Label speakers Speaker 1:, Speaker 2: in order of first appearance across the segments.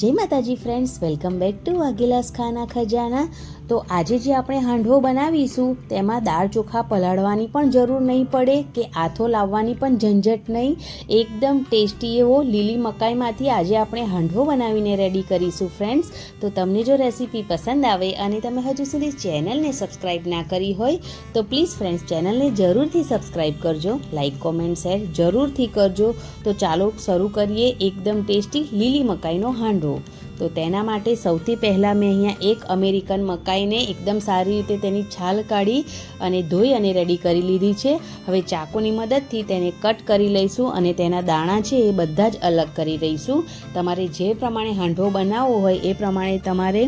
Speaker 1: જય માતાજી friends, welcome back to Vaghela's ખાના ખજાના। તો આજે જે આપણે હાંડવો બનાવીશું તેમાં દાળ ચોખા પલાળવાની પણ જરૂર નહીં પડે કે આથો લાવવાની પણ ઝંઝટ નહીં। એકદમ ટેસ્ટી એવો લીલી મકાઈમાંથી આજે આપણે હાંડવો બનાવીને રેડી કરીશું ફ્રેન્ડ્સ। તો તમને જો રેસીપી પસંદ આવે અને તમે હજુ સુધી ચેનલને સબસ્ક્રાઈબ ના કરી હોય તો પ્લીઝ ફ્રેન્ડ્સ ચેનલને જરૂરથી સબસ્ક્રાઈબ કરજો, લાઇક કોમેન્ટ શેર જરૂરથી કરજો। તો ચાલો શરૂ કરીએ એકદમ ટેસ્ટી લીલી મકાઈનો હાંડવો। તો તેના માટે સૌથી પહેલાં મેં અહીંયા એક અમેરિકન મકાઈને એકદમ સારી રીતે તેની છાલ કાઢી અને ધોઈ અને રેડી કરી લીધી છે। હવે ચાકુની મદદથી તેને કટ કરી લઈશું અને તેના દાણા છે એ બધા જ અલગ કરી લઈશું। તમારે જે પ્રમાણે હાંડવો બનાવવો હોય એ પ્રમાણે તમારે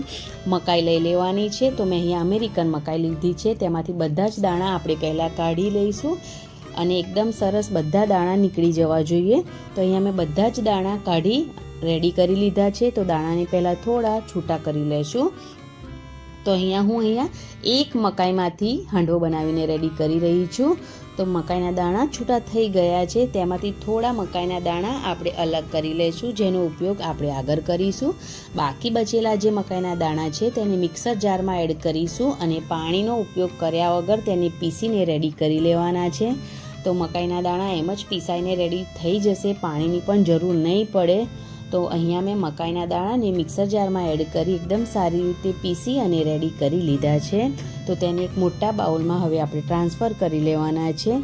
Speaker 1: મકાઈ લઈ લેવાની છે। તો મેં અહીંયા અમેરિકન મકાઈ લીધી છે, તેમાંથી બધા જ દાણા આપણે પહેલાં કાઢી લઈશું અને એકદમ સરસ બધા દાણા નીકળી જવા જોઈએ। તો અહીંયા મેં બધા જ દાણા કાઢી રેડી કરી લીધા છે। તો દાણાને પહેલાં થોડા છૂટા કરી લેશું। તો અહીંયા એક મકાઈમાંથી હાંડવો બનાવીને રેડી કરી રહી છું। તો મકાઈના દાણા છૂટા થઈ ગયા છે, તેમાંથી થોડા મકાઈના દાણા આપણે અલગ કરી લઈશું, જેનો ઉપયોગ આપણે આગળ કરીશું। બાકી બચેલા જે મકાઈના દાણા છે તેને મિક્સર જારમાં એડ કરીશું અને પાણીનો ઉપયોગ કર્યા વગર તેને પીસીને રેડી કરી લેવાના છે। તો મકાઈના દાણા એમ જ પીસાઈને રેડી થઈ જશે, પાણીની પણ જરૂર નહીં પડે। તો અહીંયા મેં મકાઈના દાણાને મિક્સર જારમાં એડ કરી એકદમ સારી રીતે પીસી અને રેડી કરી લીધા છે। તો તેને એક મોટા બાઉલમાં હવે આપણે ટ્રાન્સફર કરી લેવાના છે।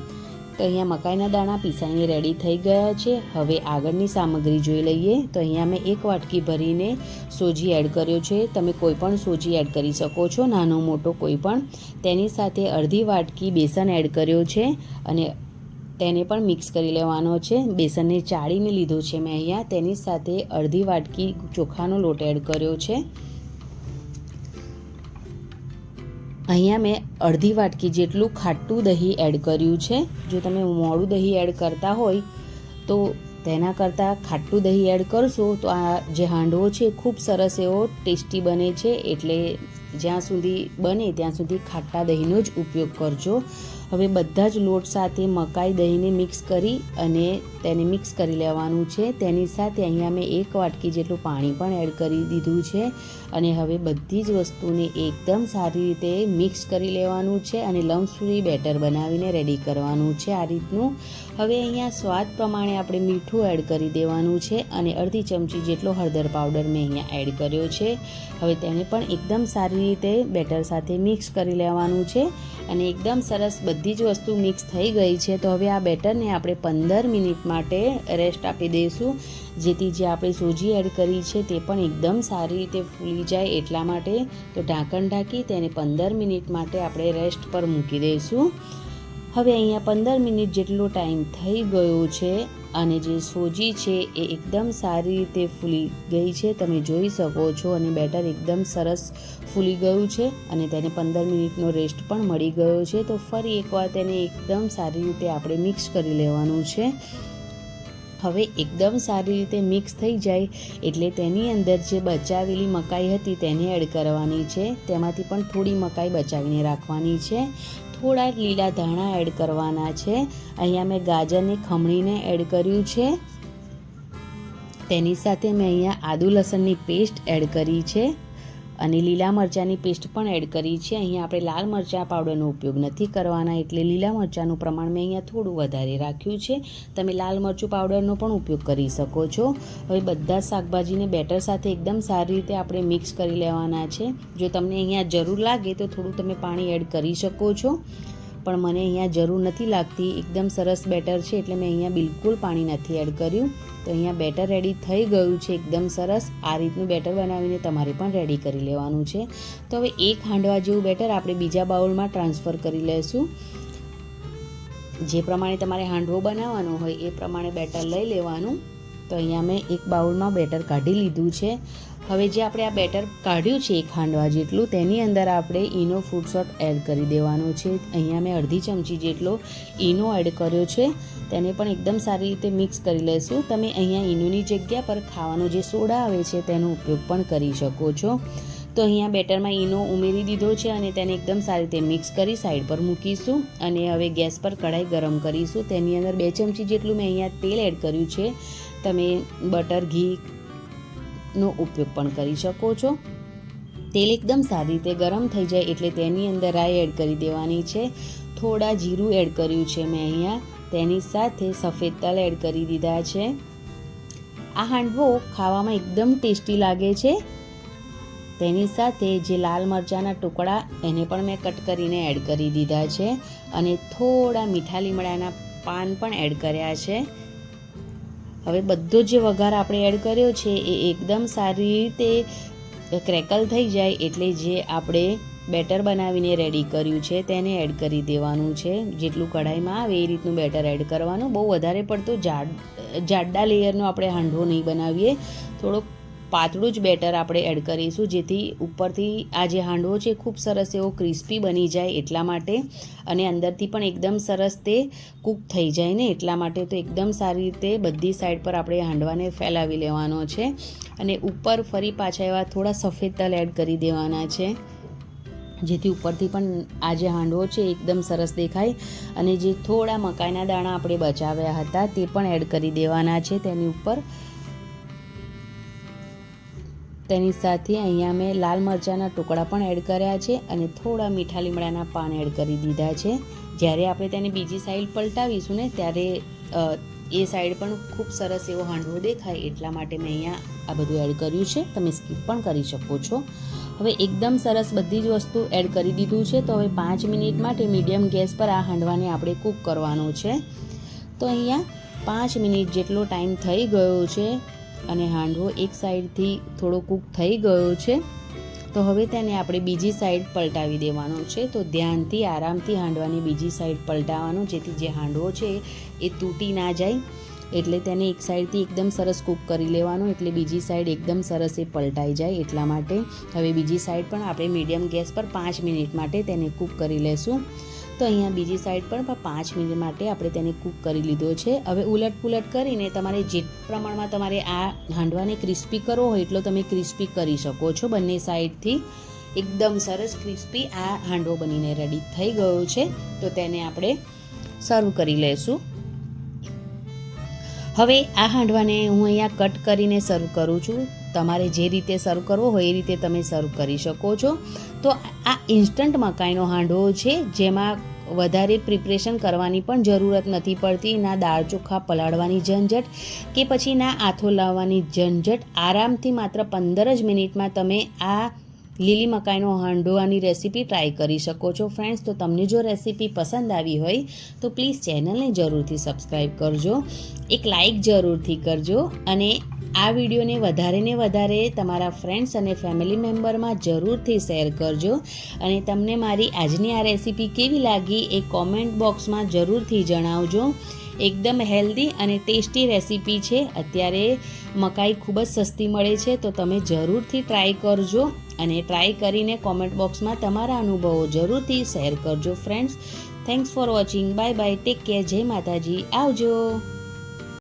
Speaker 1: તો અહીંયા મકાઈના દાણા પીસાઈને રેડી થઈ ગયા છે। હવે આગળની સામગ્રી જોઈ લઈએ। તો અહીંયા મેં એક વાટકી ભરીને સોજી એડ કર્યો છે, તમે કોઈ પણ સોજી એડ કરી શકો છો, નાનો મોટો કોઈ પણ। તેની સાથે અડધી વાટકી બેસન એડ કર્યો છે અને તેને પણ મિક્સ કરી લેવાનો છે। બેસનને ચાળીને લીધો છે મેં અહીંયા। તેની સાથે અડધી વાટકી ચોખાનો લોટ એડ કર્યો છે। અહીંયા મેં અડધી વાટકી જેટલું ખાટું દહીં એડ કર્યું છે। જો તમે મોડું દહીં એડ કરતા હોય તો તેના કરતાં ખાટું દહીં એડ કરશો તો આ જે હાંડવો છે ખૂબ સરસ એવો ટેસ્ટી બને છે। એટલે જ્યાં સુધી બને ત્યાં સુધી ખાટા દહીંનો જ ઉપયોગ કરજો। હવે બધા જ લોટ સાથે મકાઈ દહીંને મિક્સ કરી અને તેને મિક્સ કરી લેવાનું છે। તેની સાથે અહીંયા મેં એક વાટકી જેટલું પાણી પણ એડ કરી દીધું છે અને હવે બધી જ વસ્તુને એકદમ સારી રીતે મિક્સ કરી લેવાનું છે અને લમ્સફ્રી બેટર બનાવીને રેડી કરવાનું છે આ રીતનું। હવે અહીંયા સ્વાદ પ્રમાણે આપણે મીઠું એડ કરી દેવાનું છે અને અડધી ચમચી જેટલો હળદર પાવડર મેં અહીંયા એડ કર્યો છે। હવે તેને પણ એકદમ સારી રીતે બેટર સાથે મિક્સ કરી લેવાનું છે અને એકદમ સરસ બધી જ વસ્તુ મિક્સ થઈ ગઈ છે। તો હવે આ બેટરને આપણે 15 મિનિટ માટે રેસ્ટ આપી દઈશું, જેથી જે આપણે સોજી એડ કરી છે તે પણ એકદમ સારી રીતે ફૂલી જાય એટલા માટે। તો ઢાંકણ ઢાંકી તેને 15 મિનિટ માટે આપણે રેસ્ટ પર મૂકી દઈશું। હવે અહીંયા 15 મિનિટ જેટલો ટાઈમ થઈ ગયો છે અને જે સોજી છે એ એકદમ સારી રીતે ફૂલી ગઈ છે, તમે જોઈ શકો છો, અને બેટર એકદમ સરસ ફૂલી ગયું છે અને તેને 15 મિનિટનો રેસ્ટ પણ મળી ગયો છે। તો ફરી એકવાર તેને એકદમ સારી રીતે આપણે મિક્સ કરી લેવાનું છે। હવે એકદમ સારી રીતે મિક્સ થઈ જાય એટલે તેની અંદર જે બચાવેલી મકાઈ હતી તેને એડ કરવાની છે। તેમાંથી પણ થોડી મકાઈ બચાવીને રાખવાની છે। થોડા લીલા ધાણા એડ કરવાના છે। અહીંયા મેં ગાજરને ખમણીને એડ કર્યું છે। તેની સાથે મેં અહીંયા આદુ લસણની પેસ્ટ એડ કરી છે અને લીલા મરચાંની પેસ્ટ પણ એડ કરી છે। અહીંયા આપણે લાલ મરચાં પાવડરનો ઉપયોગ નથી કરવાના, એટલે લીલા મરચાંનું પ્રમાણ મેં અહીંયા થોડું વધારે રાખ્યું છે। તમે લાલ મરચું પાવડરનો પણ ઉપયોગ કરી શકો છો। હવે બધા શાકભાજીને બેટર સાથે એકદમ સારી રીતે આપણે મિક્સ કરી લેવાના છે। જો તમને અહીંયા જરૂર લાગે તો થોડું તમે પાણી એડ કરી શકો છો, પણ મને અહીંયા જરૂર નથી લાગતી, એકદમ સરસ બેટર છે એટલે મેં અહીંયા બિલકુલ પાણી નથી એડ કર્યું। તો અહીંયા બેટર રેડી થઈ ગયું છે એકદમ સરસ। આ રીતનું બેટર બનાવીને તમારે પણ રેડી કરી લેવાનું છે। તો હવે એક હાંડવા જેવું બેટર આપણે બીજા બાઉલમાં ટ્રાન્સફર કરી લઈશું। જે પ્રમાણે તમારે હાંડવો બનાવવાનો હોય એ પ્રમાણે બેટર લઈ લેવાનું। તો અહીંયા મેં એક બાઉલમાં બેટર કાઢી લીધું છે। હવે જે આપણે આ બેટર કાઢ્યું છે એક હાંડવા જેટલું, તેની અંદર આપણે ઈનો ફ્રૂટ સોટ એડ કરી દેવાનો છે। અહીંયા મેં અડધી ચમચી જેટલો ઈનો એડ કર્યો છે, તેને પણ એકદમ સારી રીતે મિક્સ કરી લઈશું। તમે અહીંયા ઈનોની જગ્યા પર ખાવાનો જે સોડા આવે છે તેનો ઉપયોગ પણ કરી શકો છો। તો અહીંયા બેટરમાં ઈનો ઉમેરી દીધો છે અને તેને એકદમ સારી રીતે મિક્સ કરી સાઈડ પર મૂકીશું અને હવે ગેસ પર કઢાઈ ગરમ કરીશું। તેની અંદર 2 ચમચી જેટલું મેં અહીંયા તેલ એડ કર્યું છે। તમે બટર, ઘી તેલનો ઉપયોગ પણ કરી શકો છો. તેલ એકદમ સારી રીતે ગરમ થઈ જાય એટલે તેની અંદર રાઈ એડ કરી દેવાની છે. થોડા જીરું એડ કર્યું છે મેં અહીંયા. તેની સાથે સફેદ તલ એડ કરી દીધા છે. આ હાંડવો ખાવામાં એકદમ ટેસ્ટી લાગે છે. તેની સાથે જે લાલ મરચાંના ટુકડા એને પણ મેં કટ કરીને એડ કરી દીધા છે અને થોડા મીઠા લીમડાના પાન પણ એડ કર્યા છે. હવે બધો જે વઘાર આપણે એડ કર્યો છે એ એકદમ સારી રીતે ક્રેકલ થઈ જાય એટલે જે આપણે બેટર બનાવીને રેડી કર્યું છે તેને એડ કરી દેવાનું છે. જેટલું કઢાઈમાં આવે એ રીતનું બેટર એડ કરવાનું. બહુ વધારે પડતું જાડા લેયરનો આપણે હાંડવો નહીં બનાવીએ. થોડોક પાતળું જ બેટર આપણે એડ કરીશું જેથી ઉપરથી આ જે હાંડવો છે ખૂબ સરસ એવો ક્રિસ્પી બની જાય એટલા માટે, અને અંદરથી પણ એકદમ સરસ તે કૂક થઈ જાય ને એટલા માટે. તો એકદમ સારી રીતે બધી સાઈડ પર આપણે હાંડવાને ફેલાવી લેવાનો છે અને ઉપર ફરી પાછા એવા થોડા સફેદ તલ એડ કરી દેવાના છે જેથી ઉપરથી પણ આ જે હાંડવો છે એકદમ સરસ દેખાય. અને જે થોડા મકાઈના દાણા આપણે બચાવ્યા હતા તે પણ એડ કરી દેવાના છે તેની ઉપર. તેની સાથે અહીંયા મેં લાલ મરચાંના ટુકડા પણ એડ કર્યા છે અને થોડા મીઠા લીમડાના પાન એડ કરી દીધા છે. જ્યારે આપણે તેને બીજી સાઈડ પલટાવીશું ને ત્યારે એ સાઈડ પણ ખૂબ સરસ એવો હાંડવો દેખાય એટલા માટે મેં અહીંયા આ બધું એડ કર્યું છે. તમે સ્કીપ પણ કરી શકો છો. હવે એકદમ સરસ બધી જ વસ્તુ એડ કરી દીધું છે. તો હવે 5 મિનિટ માટે મીડિયમ ગેસ પર આ હાંડવાને આપણે કૂક કરવાનો છે. તો અહીંયા 5 મિનિટ જેટલો ટાઈમ થઈ ગયો છે અને હાંડવો એક સાઈડથી થોડો કૂક થઈ ગયો છે. તો હવે તેને આપણે બીજી સાઈડ પલટાવી દેવાનો છે. તો ધ્યાનથી આરામથી હાંડવાની બીજી સાઈડ પલટાવવાનો જેથી જે હાંડવો છે એ તૂટી ના જાય. એટલે તેને એક સાઈડથી એકદમ સરસ કૂક કરી લેવાનું એટલે બીજી સાઈડ એકદમ સરસ એ પલટાઈ જાય એટલા માટે. હવે બીજી સાઈડ પણ આપણે મીડિયમ ગેસ પર 5 મિનિટ માટે તેને કૂક કરી લેશું. તો અહીંયા બીજી સાઈડ પર 5 મિનિટ માટે આપણે તેને કૂક કરી લીધો છે. હવે ઉલટ પુલટ કરીને તમારે જે પ્રમાણમાં તમારે આ હાંડવાને ક્રિસ્પી કરવો હોય એટલો તમે ક્રિસ્પી કરી શકો છો. બંને સાઈડથી એકદમ સરસ ક્રિસ્પી આ હાંડવો બનીને રેડી થઈ ગયો છે. તો તેને આપણે સર્વ કરી લઈશું. હવે આ હાંડવાને હું અહીંયા કટ કરીને સર્વ કરું છું. તમારે જે રીતે સર્વ કરવો હોય એ રીતે તમે સર્વ કરી શકો છો. તો આ ઇન્સ્ટન્ટ મકાઈનો હાંડવો છે જેમાં વધારે પ્રિપરેશન કરવાની પણ જરૂરત નથી પડતી. ના દાળ ચોખા પલાળવાની ઝંઝટ કે પછી ના આથો લાવવાની ઝંઝટ. આરામથી માત્ર 15 જ મિનિટમાં તમે આ લીલી મકાઈનો હાંડવાની રેસીપી ટ્રાય કરી શકો છો. ફ્રેન્ડ્સ, તો તમને જો રેસીપી પસંદ આવી હોય તો પ્લીઝ ચેનલને જરૂરથી સબસ્ક્રાઈબ કરજો, એક લાઇક જરૂરથી કરજો અને આ વિડીયોને વધારે તમારા ફ્રેન્ડ્સ અને ફેમિલી મેમ્બરમાં જરૂરથી શેર કરજો. અને તમને મારી આજની આ રેસીપી કેવી લાગી એ કોમેન્ટ બોક્સમાં જરૂરથી જણાવજો. એકદમ હેલ્ધી અને ટેસ્ટી રેસીપી છે. અત્યારે મકાઈ ખૂબ જ સસ્તી મળે છે તો તમે જરૂરથી ટ્રાય કરજો અને ટ્રાય કરીને કોમેન્ટ બોક્સમાં તમારા અનુભવો જરૂરથી શેર કરજો. Friends, thanks for watching. Bye bye. Take care. જય માતાજી. આવજો.